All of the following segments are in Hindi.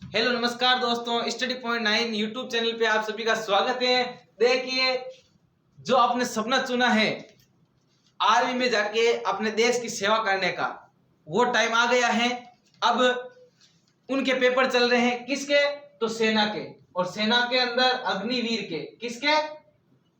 हेलो नमस्कार दोस्तों, स्टडी पॉइंट 9 यूट्यूब चैनल पे आप सभी का स्वागत है। देखिए, जो आपने सपना चुना है आर्मी में जाके अपने देश की सेवा करने का, वो टाइम आ गया है। अब उनके पेपर चल रहे हैं, किसके? तो सेना के। और सेना के अंदर अग्निवीर के, किसके?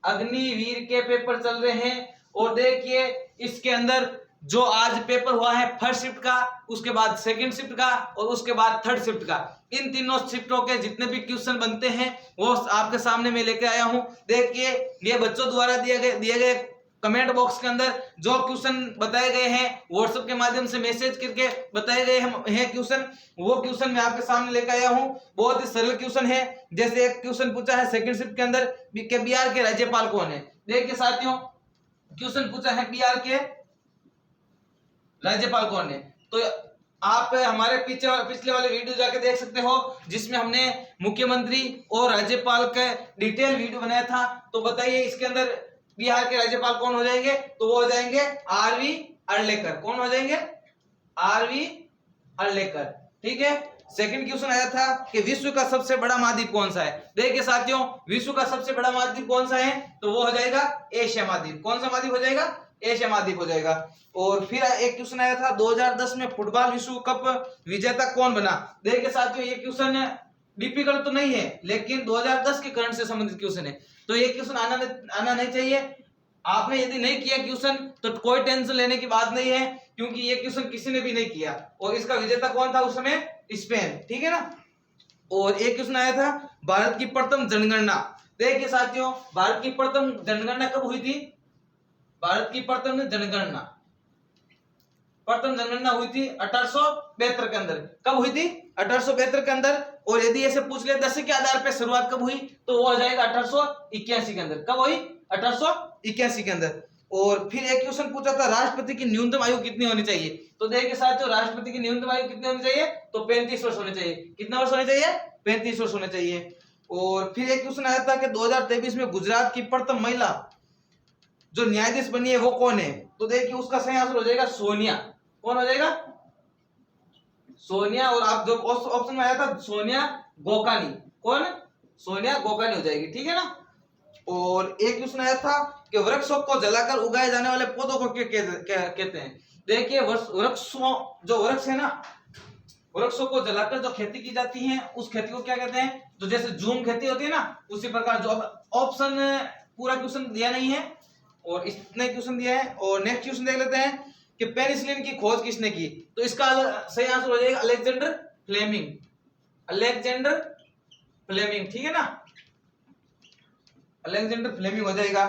अग्निवीर के पेपर चल रहे हैं। और देखिए, इसके अंदर जो आज पेपर हुआ है फर्स्ट शिफ्ट का, उसके बाद सेकंड शिफ्ट का और उसके बाद थर्ड शिफ्ट का, इन तीनों शिफ्टों के जितने भी क्वेश्चन बनते हैं वो आपके सामने मैं लेके आया हूं। देखिए, ये बच्चों द्वारा दिए गए कमेंट बॉक्स के अंदर जो क्वेश्चन बताए गए हैं, व्हाट्सएप के माध्यम से मैसेज करके बताए गए हैं क्वेश्चन, वो क्वेश्चन मैं आपके सामने लेकर आया हूं। बहुत ही सरल क्वेश्चन है। जैसे एक क्वेश्चन पूछा है सेकंड शिफ्ट के अंदर कि बिहार के राज्यपाल कौन है। देखिए साथियों, क्वेश्चन पूछा है बिहार के राज्यपाल कौन है। तो आप हमारे पिछले वाले वीडियो जाके देख सकते हो, जिसमें हमने मुख्यमंत्री और राज्यपाल का डिटेल वीडियो बनाया था। तो बताइए, इसके अंदर बिहार के राज्यपाल कौन हो जाएंगे? तो वो हो जाएंगे आरवी अर्लेकर। कौन हो जाएंगे? आरवी अर्लेकर। ठीक है। सेकंड क्वेश्चन आया था कि विश्व का सबसे बड़ा महाद्वीप कौन सा है। देखिए साथियों, विश्व का सबसे बड़ा महाद्वीप कौन सा है? तो वो हो जाएगा एशिया महाद्वीप। कौन सा महाद्वीप हो जाएगा? एशिया महाद्वीप हो जाएगा। और फिर एक क्वेश्चन आया था 2010 में फुटबॉल विश्व कप विजेता कौन बना। देखिए साथियों, ये क्वेश्चन डिफिकल्ट तो नहीं है, लेकिन 2010 के करंट से संबंधित क्वेश्चन है, तो ये क्वेश्चन आना नहीं चाहिए। आपने यदि नहीं किया क्वेश्चन तो कोई टेंशन लेने की बात नहीं है, क्योंकि ये क्वेश्चन किसी ने भी नहीं किया। और इसका विजेता कौन था उस समय? स्पेन। ठीक है ना। और एक क्वेश्चन आया था भारत की प्रथम जनगणना। देखिए साथियों, भारत की प्रथम जनगणना कब हुई थी? भारत की प्रथम जनगणना हुई थी 1872 के अंदर। कब हुई थी? 1872 के अंदर। और यदि ऐसे पूछ ले दशक के आधार पे शुरुआत कब हुई, तो वो हो जाएगा 1881 के अंदर। कब हुई? 1881 के अंदर। और फिर एक क्वेश्चन पूछा था राष्ट्रपति की न्यूनतम आयु कितनी होनी चाहिए। तो देखिए साथियों, राष्ट्रपति की न्यूनतम आयु कितनी होनी चाहिए? तो 35 वर्ष होने चाहिए। कितना वर्ष होने चाहिए? 35 वर्ष होने चाहिए। और फिर एक क्वेश्चन आया था कि 2023 में गुजरात की प्रथम महिला जो न्यायाधीश बनी है वो कौन है। तो देखिए, उसका सही आंसर हो जाएगा सोनिया। कौन हो जाएगा? सोनिया। और आप जो ऑप्शन में आया था सोनिया गोकानी, कौन? सोनिया गोकानी हो जाएगी। ठीक है ना। और एक क्वेश्चन आया था कि वृक्षों को जलाकर उगाए जाने वाले पौधों को क्या कहते हैं। देखिए, वृक्षों जो वृक्ष है ना, वृक्षों को जलाकर जो खेती की जाती है उस खेती को क्या कहते हैं? तो जैसे झूम खेती होती है ना, उसी प्रकार। जो ऑप्शन पूरा क्वेश्चन दिया नहीं है और इतने क्वेश्चन दिया है। और नेक्स्ट क्वेश्चन देख लेते हैं कि पेनिसिलिन की खोज किसने की। तो इसका सही आंसर हो जाएगा अलेक्जेंडर फ्लेमिंग। Alexander Fleming. ठीक है ना। अलेक्जेंडर फ्लेमिंग हो जाएगा।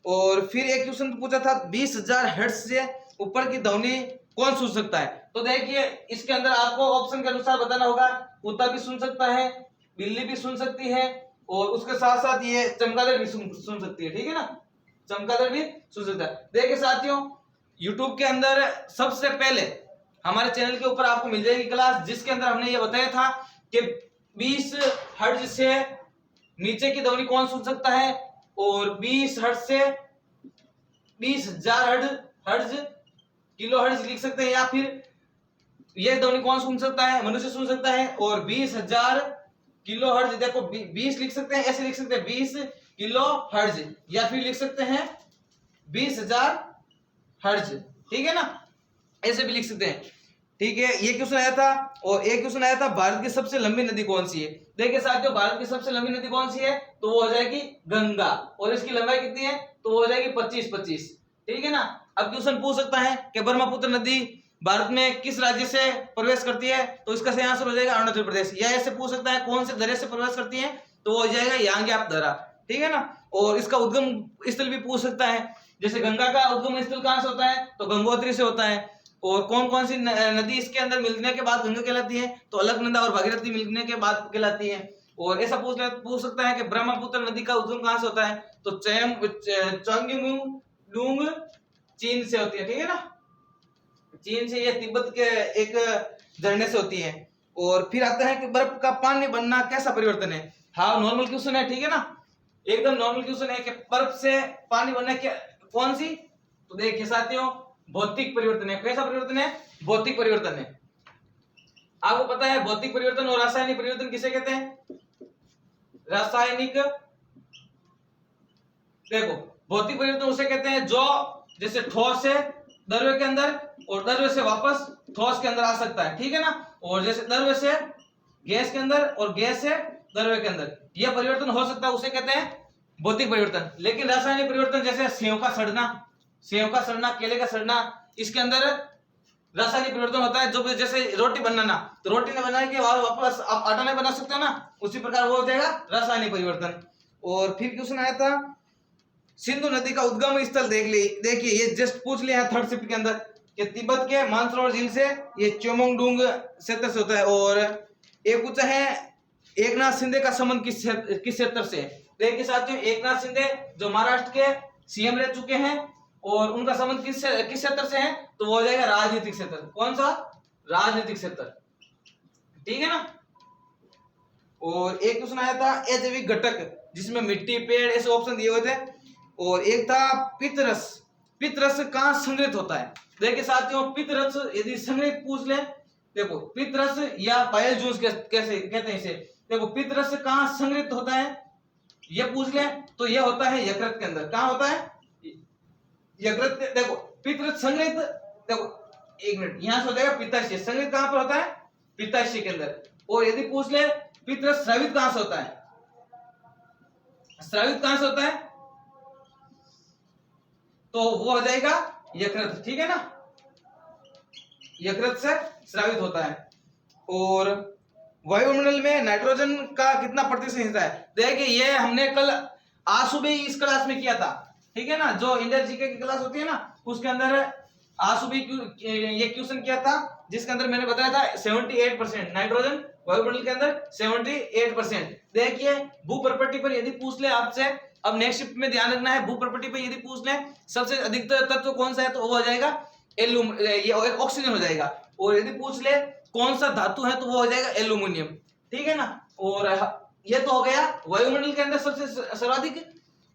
और फिर एक क्वेश्चन पूछा था 20,000 हर्ट्ज से ऊपर की ध्वनि कौन सुन सकता है। तो देखिए, इसके अंदर आपको ऑप्शन के अनुसार बताना होगा। कुत्ता भी सुन सकता है, बिल्ली भी सुन सकती है, और उसके साथ साथ ये चमगादड़ भी सुन सकती है। ठीक है ना। चमगादड़ भी सुन सकता है। देखिए साथियों, YouTube के अंदर सबसे पहले हमारे चैनल के ऊपर आपको मिल जाएगी क्लास, जिसके अंदर हमने ये बताया था कि 20 हर्ट्ज से नीचे की ध्वनि कौन सुन सकता है, और 20 हर्ट्ज से 20,000 हर्ट्ज किलो हर्ट्ज लिख सकते हैं, या फिर ये ध्वनि कौन सुन सकता है? मनुष्य सुन सकता है। और 20,000 किलो हर्ट्ज, देखो 20 लिख सकते हैं, ऐसे लिख सकते हैं 20 किलो हर्ट्ज, या फिर लिख सकते हैं 20,000 हर्ट्ज। ठीक है ना, ऐसे भी लिख सकते हैं। ठीक है, ये क्वेश्चन आया था। और एक क्वेश्चन आया था भारत की सबसे लंबी नदी कौन सी है। देखिए साथियों, भारत की सबसे लंबी नदी कौन सी है? तो वो हो जाएगी गंगा। और इसकी लंबाई कितनी है? तो वो हो जाएगी 25-25। ठीक है ना। अब क्वेश्चन पूछ सकता है कि ब्रह्मपुत्र नदी भारत में किस राज्य से प्रवेश करती है। तो इसका सही आंसर हो जाएगा अरुणाचल प्रदेश। या ऐसे पूछ सकता है कौन से दर्रे से प्रवेश करती है, तो वो हो जाएगा यांग्याप दर्रा। ठीक है ना। और इसका उद्गम स्थल भी पूछ सकता है। जैसे गंगा का उद्गम स्थल कहां से होता है, तो गंगोत्री से होता है। और कौन कौन सी नदी इसके अंदर मिलने के बाद गंगा कहलाती है, तो अलकनंदा और भागीरथी मिलने के बाद कहलाती है। और ऐसा पूछ सकता है कि ब्रह्मपुत्र नदी का उद्गम कहां से होता है, तो चंगमुंडुंग चीन से होती है। ठीक है ना। चीन से, ये तिब्बत के एक झरने से होती है। और फिर आता है कि बर्फ का पानी बनना कैसा परिवर्तन है। हाँ, नॉर्मल क्वेश्चन है। ठीक है ना, एकदम नॉर्मल क्वेश्चन है कि बर्फ से पानी बनना क्या कौन सी। तो देखिए साथियों, भौतिक परिवर्तन है। कैसा परिवर्तन है? भौतिक परिवर्तन है। आपको पता है भौतिक परिवर्तन और रासायनिक परिवर्तन किसे कहते हैं? रासायनिक, देखो भौतिक परिवर्तन उसे कहते हैं जो जैसे ठोस है द्रव्य के अंदर और द्रव्य से वापस ठोस के अंदर आ सकता है, ठीक है ना। और जैसे द्रव्य से गैस के अंदर और गैस से द्रव्य के अंदर यह परिवर्तन हो सकता है, उसे कहते हैं भौतिक परिवर्तन। लेकिन रासायनिक परिवर्तन जैसे सेव का सड़ना, केले का सड़ना, इसके अंदर रासायनिक परिवर्तन होता है। जो जैसे रोटी बनाना, तो रोटी ने बनाने के बाद वापस आप आटा नहीं बना सकते ना, उसी प्रकार वो हो जाएगा रासायनिक परिवर्तन। और फिर क्वेश्चन आया था सिंधु नदी का उद्गम स्थल देखिए ये जस्ट पूछ लिया है थर्ड शिफ्ट के अंदर कि तिब्बत के मानसरोवर झील से ये चोमोंगडुंग क्षेत्र से होता है। और एक पूछा है एकनाथ शिंदे का संबंध किस क्षेत्र से है। देखिए साथियों, एकनाथ शिंदे जो महाराष्ट्र के सीएम रह चुके हैं और उनका संबंध किस क्षेत्र से है, तो वो हो जाएगा राजनीतिक क्षेत्र। कौन सा? राजनीतिक क्षेत्र, ठीक है ना। और एक क्वेश्चन आया था अजैविक घटक, जिसमें मिट्टी, पेड़ ऐसे ऑप्शन दिए हुए थे। और एक था पित्तरस कहाँ संग्रहित होता है। देखिए साथियों, पित्तरस यदि संग्रहित पूछ ले, देखो पित्तरस या बाइल जूस कैसे कहते हैं इसे, देखो पित्तरस कहाँ संग्रहित होता है ये पूछ ले, तो ये होता है यकृत के अंदर। कहाँ होता है? यकृत। देखो पित्तरस संग्रहित, देखो एक मिनट, यहां से हो जाएगा पित्ताशय। संग्रहित कहां पर होता है? पित्ताशय के अंदर। और यदि पूछ ले पित्तरस स्रावित कहां से होता है, स्रावित कहां से होता है, तो वो हो जाएगा यकृत, ठीक है ना। यकृत से स्रावित होता है। और वायुमंडल में नाइट्रोजन का कितना प्रतिशत हिस्सा है? देखिए ये हमने कल आज सुबह ही इस क्लास में किया था, ठीक है ना। जो इंडियन जीके की क्लास होती है ना, उसके अंदर आज सुबह ये क्वेश्चन किया था, जिसके अंदर मैंने बताया था 78% नाइट्रोजन वायुमंडल के अंदर 78%। देखिए भू प्रॉपर्टी पर यदि पूछ ले आपसे, अब नेक्स्ट शिफ्ट में ध्यान रखना है, भू प्रॉपर्टी पर यदि पूछ ले सबसे अधिक तत्व कौन सा है, तो वो हो जाएगा ये ऑक्सीजन हो जाएगा। और यदि पूछ ले कौन सा धातु है, तो वो हो जाएगा एल्यूमिनियम, ठीक है ना। और ये तो हो गया वायुमंडल के अंदर सबसे सर्वाधिक,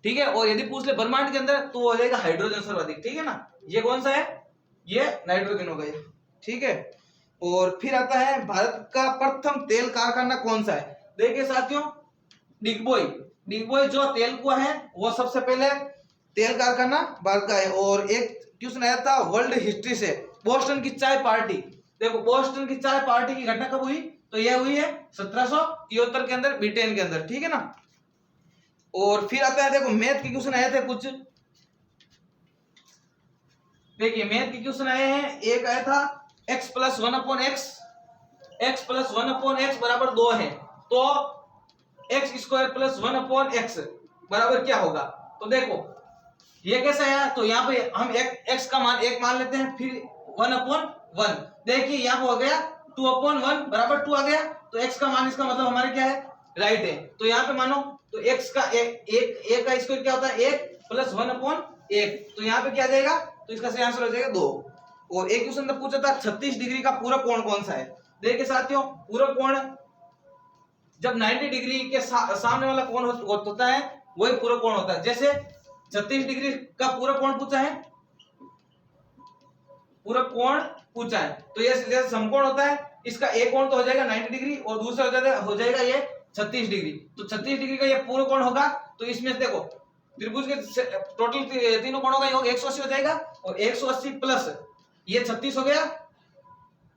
ठीक है। और यदि पूछ ले ब्रह्मांड के अंदर, तो वो हो जाएगा हाइड्रोजन सर्वाधिक, ठीक है ना। ये कौन सा है? ये नाइट्रोजन हो गया, ठीक है। और फिर आता है भारत का प्रथम तेल कारखाना कौन सा है। देखिए साथियों, डिगबोई जो तेल कुआ है, वो सबसे पहले तेल कारखाना भारत का है। और एक क्वेश्चन आया था वर्ल्ड हिस्ट्री से, बोस्टन की चाय पार्टी। देखो बोस्टन की चाय पार्टी की घटना कब हुई, तो यह हुई है 1773 के अंदर, ब्रिटेन के अंदर, ठीक है ना। और फिर आता है, देखो मैथ के क्वेश्चन आए थे कुछ। देखिए मैथ के क्वेश्चन आए हैं, एक आया था x + 1/x बराबर 2 है, तो x² + 1/x बराबर क्या होगा। तो देखो ये कैसा है, तो यहाँ पे हम x का मान 1 मान लेते हैं, फिर 1/1। देखिए यहाँ पे हो गया 2/1 बराबर 2 आ गया, तो x का मान, इसका मतलब हमारे क्या है, राइट है। तो यहाँ पे मानो तो x का एक का स्क्वायर क्या होता है, 1 + 1/1, तो यहाँ पे क्या आ जाएगा, तो इसका सही आंसर हो जाएगा 2। और एक क्वेश्चन तब पूछा था 36 डिग्री का पूरक कोण कौन सा है। देखिए साथियों, पूरक कोण जब 90 डिग्री के सामने वाला कोण होता है, वही पूरक कोण होता है। जैसे 36 डिग्री का पूरक कोण पूछा है, पूरक कोण पूछा है, तो ये जैसे समकोण होता है, इसका एक कोण तो हो जाएगा 90 डिग्री और दूसरा हो जाएगा ये 36 डिग्री। तो 36 डिग्री का ये पूरक कोण होगा, तो इसमें से देखो त्रिभुज के टोटल तीनों कोणों का योग 180 हो जाएगा, और 180 प्लस ये 36 हो गया,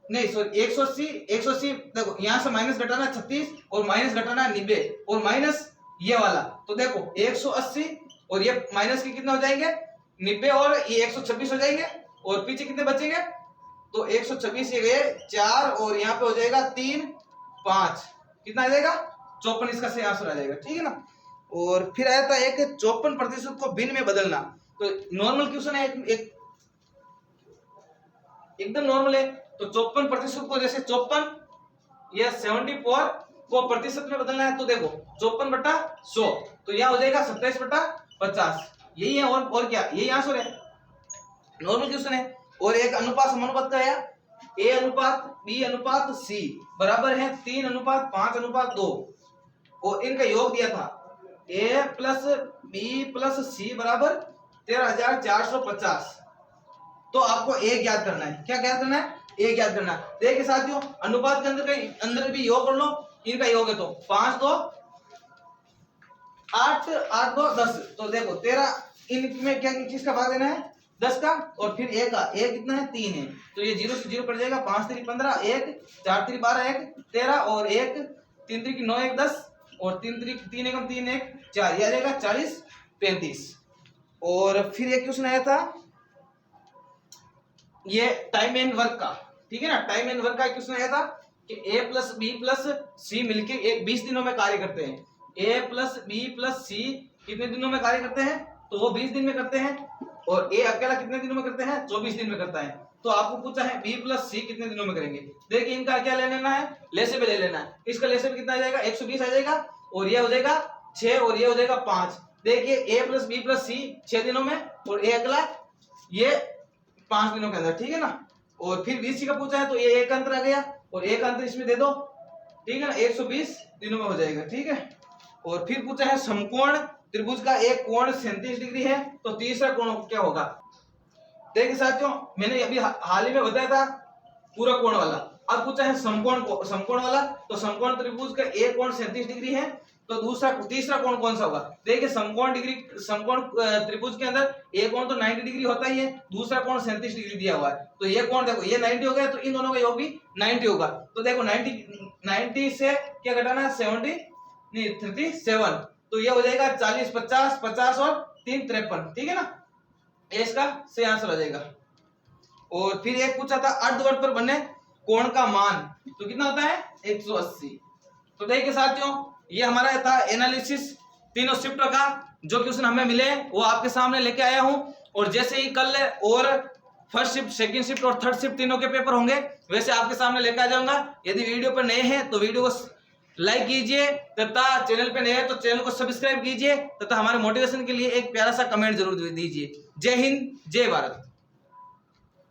नहीं सॉरी 180 देखो यहाँ से माइनस घटाना 36 और माइनस घटाना 90 और माइनस ये वाला, तो देखो 180 और ये माइनस के कितना हो जाएंगे 90 और ये 126 हो जाएंगे, और पीछे कितने बचेंगे, तो 126 ये गए 4 और यहाँ पे हो जाएगा 3 5, कितना आ जाएगा 54, इसका सही आंसर आ जाएगा, ठीक है ना। और फिर आया था एक 54% को भिन्न में बदलना। तो नॉर्मल क्वेश्चन है, एकदम नॉर्मल है। तो 54% को जैसे 54 या 74 को प्रतिशत में बदलना है, तो देखो 54/100, तो यह हो जाएगा 27/50, यही है। और क्या, यही आंसर है, नॉर्मल क्वेश्चन है। और एक अनुपात समानुपात का है, A/B/C बराबर है 3/5/2, और इनका योग दिया था A + B + C बराबर 13,450। तो आपको एक याद करना है, क्या याद करना है, एक याद करना। देखिए साथियों, अनुपात के अंदर भी योग कर लो, इनका योग है तो 5 2 8 8 2 10। तो देखो 13, इनमें क्या किसका भाग देना है 10 का, और फिर 1 का, 1 कितना है 3 है, तो ये 0 से 0 कट जाएगा, 5 3 15, 1 4 3 12, 1 13, और 1 3 3 9 1 10, और 3 3 3 1 3 1 4, ये आ जाएगा 40 35। और फिर एक क्वेश्चन आया था ये टाइम एंड वर्क का, ठीक है ना, टाइम एंड वर्क का क्वेश्चन आया था कि a प्लस बी प्लस सी मिलके एक 20 दिनों में कार्य करते हैं। a प्लस बी प्लस सी कितने दिनों में कार्य करते हैं, तो वो 20 दिन में करते हैं, और a अकेला कितने दिनों में करते हैं, 24 दिन में करता है। तो आपको पूछा है b प्लस सी कितने दिनों में करेंगे। देखिए इनका क्या ले लेना है, लेसे पे ले लेना है। इसका लेसे पे कितना आ जाएगा 120 आ जाएगा, और ये हो जाएगा 6, और ये हो जाएगा 5। देखिए a प्लस बी प्लस सी 6 दिनों में, और a अकेला ये 5 दिनों के अंदर, ठीक है ना। और फिर बीसी का पूछा है तो ये एक अंतर आ गया, और एक अंतर इसमें दे दो, ठीक है ना, 120 दिनों में हो जाएगा, ठीक है। और फिर पूछा है समकोण त्रिभुज का एक कोण 37 डिग्री है, तो तीसरा कोण क्या होगा। देखिए साथियों, मैंने अभी हाल ही में बताया था पूरा कोण वाला, अब पूछा है समकोण वाला। तो समकोण त्रिभुज का एक कोण 37 डिग्री है, तो तीसरा कोण कौन सा होगा। देखिए समकोण त्रिभुज के अंदर एक कोण तो 90 डिग्री होता ही है, दूसरा कोण 37 डिग्री दिया हुआ है, तो ये कोण देखो ये 90 हो गया, तो इन दोनों का योग भी 90 होगा। तो देखो 90 से क्या घटाना है 70 नहीं 37, तो ये हो जाएगा 40 50 50 और 3 53, ठीक है ना, ये इसका सही आंसर हो जाएगा। और फिर एक पूछा था अर्धवर्त पर बने कोण का मान, तो कितना होता है 180। तो देखिए साथियों, ये हमारा था एनालिसिस तीनों शिफ्ट का, जो क्वेश्चन हमें मिले वो आपके सामने लेके आया हूं। और जैसे ही कल और फर्स्ट शिफ्ट सेकंड शिफ्ट और थर्ड शिफ्ट तीनों के पेपर होंगे वैसे आपके सामने लेके आ जाऊंगा। यदि वीडियो पर नए हैं तो वीडियो को लाइक कीजिए, तथा चैनल पे नए हैं तो चैनल को सब्सक्राइब कीजिए, तथा हमारे मोटिवेशन के लिए एक प्यारा सा कमेंट जरूर दीजिए। जय हिंद, जय भारत।